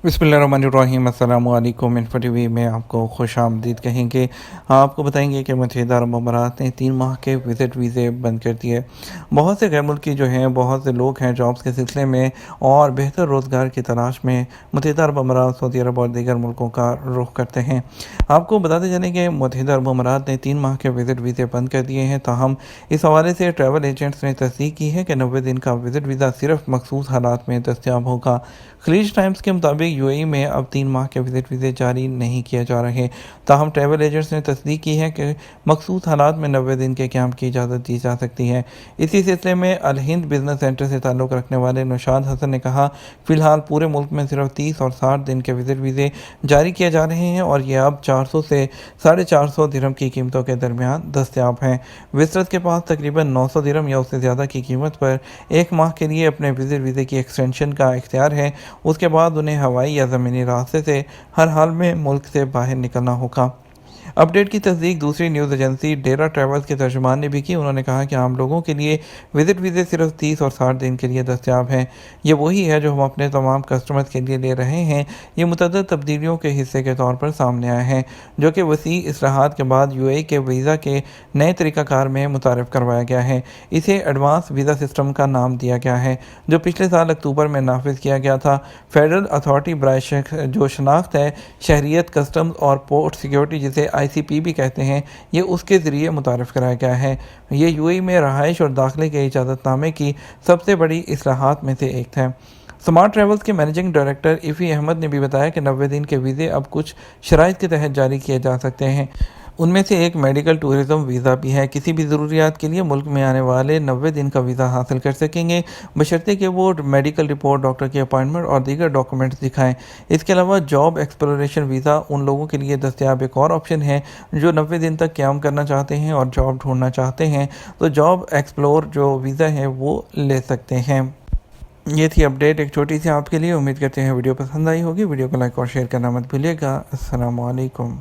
बिस्मिल्लाहिर्रहमानिर्रहीम। अस्सलामु अलैकुम। इन्फो टीवी में आपको खुश आमदीद कहेंगे। आपको बताएंगे कि मुत्तहिदा अरब अमारात ने 3 माह के विज़िट वीज़े बंद कर दिए। बहुत से गैर मुल्की जो हैं, बहुत से लोग हैं जॉब्स के सिलसिले में और बेहतर रोज़गार की तलाश में मुत्तहिदा अरब अमारात, सऊदी अरब और दीगर मुल्कों का रुख करते हैं। आपको बताते चलें कि मुत्तहिदा अरब अमारात ने 3 माह के विज़िट वीज़े बंद कर दिए हैं। ताहम इस हवाले से ट्रैवल एजेंट्स ने तस्दीक की है कि 90 दिन का विज़िट वीज़ा सिर्फ मखसूस हालात में दस्तयाब होगा। खलीज टाइम्स के मुताबिक यूएई में अब 3 माह के विज़िट वीज़े जारी नहीं किए जा रहे। ताहम ट्रैवल एजेंट्स ने तस्दीक की है कि मखसूस हालात में 90 दिन के क़याम की इजाज़त दी जा सकती है। इसी सिलसिले में अल हिंद बिजनेस सेंटर से ताल्लुक़ रखने वाले नौशाद हसन ने कहा, फ़िलहाल पूरे मुल्क में सिर्फ 30 और 60 दिन के विज़िट वीज़े जारी किए जा रहे हैं और ये अब 400 से 450 दिरहम की कीमतों के दरमियान दस्तयाब हैं। विज़टर्स के पास तकरीबन 900 दिरहम या उससे ज़्यादा की कीमत पर 1 माह के लिए अपने विज़िट वीज़े की एक्सटेंशन का इख्तियार है। उसके बाद उन्हें हवाई या ज़मीनी रास्ते से हर हाल में मुल्क से बाहर निकलना होगा। अपडेट की तस्दीक दूसरी न्यूज़ एजेंसी डेरा ट्रैवल्स के तर्जुमान ने भी की। उन्होंने कहा कि आम लोगों के लिए विज़िट वीज़े सिर्फ 30 और 60 दिन के लिए दस्तयाब हैं। ये वही है जो हम अपने तमाम कस्टमर्स के लिए ले रहे हैं। ये मुतअद्दिद तब्दीलियों के हिस्से के तौर पर सामने आए हैं, जो कि वसी इस्लाहात के बाद यूएई के वीज़ा के नए तरीक़ाकार में मुतारफ़ करवाया गया है। इसे एडवांस वीज़ा सिस्टम का नाम दिया गया है, जो पिछले साल अक्टूबर में नाफिज किया गया था। फेडरल अथॉरिटी बराए जो शनाख्त है, शहरियत, कस्टम्स और पोर्ट सिक्योरिटी, जिसे आईसीपी भी कहते हैं, ये उसके ज़रिए मुतारफ़ कराया गया है। ये यूएई में रहाइश और दाखिले के इजाज़तनामे की सबसे बड़ी इस्लाहात में से एक है। स्मार्ट ट्रैवल्स के मैनेजिंग डायरेक्टर इफ़ी अहमद ने भी बताया कि 90 दिन के वीज़े अब कुछ शराइत के तहत जारी किए जा सकते हैं। उनमें से एक मेडिकल टूरिज़्म वीज़ा भी है। किसी भी ज़रूरियात के लिए मुल्क में आने वाले 90 दिन का वीज़ा हासिल कर सकेंगे, बशर्ते कि वो मेडिकल रिपोर्ट, डॉक्टर की अपॉइंटमेंट और दीगर डॉक्यूमेंट्स दिखाएं। इसके अलावा जॉब एक्सप्लोरेशन वीज़ा उन लोगों के लिए दस्तयाब एक और ऑप्शन है जो 90 दिन तक क़याम करना चाहते हैं और जॉब ढूंढना चाहते हैं, तो जॉब एक्सप्लोर जो वीज़ा है वो ले सकते हैं। ये थी अपडेट एक छोटी सी आपके लिए। उम्मीद करते हैं वीडियो पसंद आई होगी। वीडियो को लाइक और शेयर करना मत भूलिएगा। अस्सलामु अलैकुम।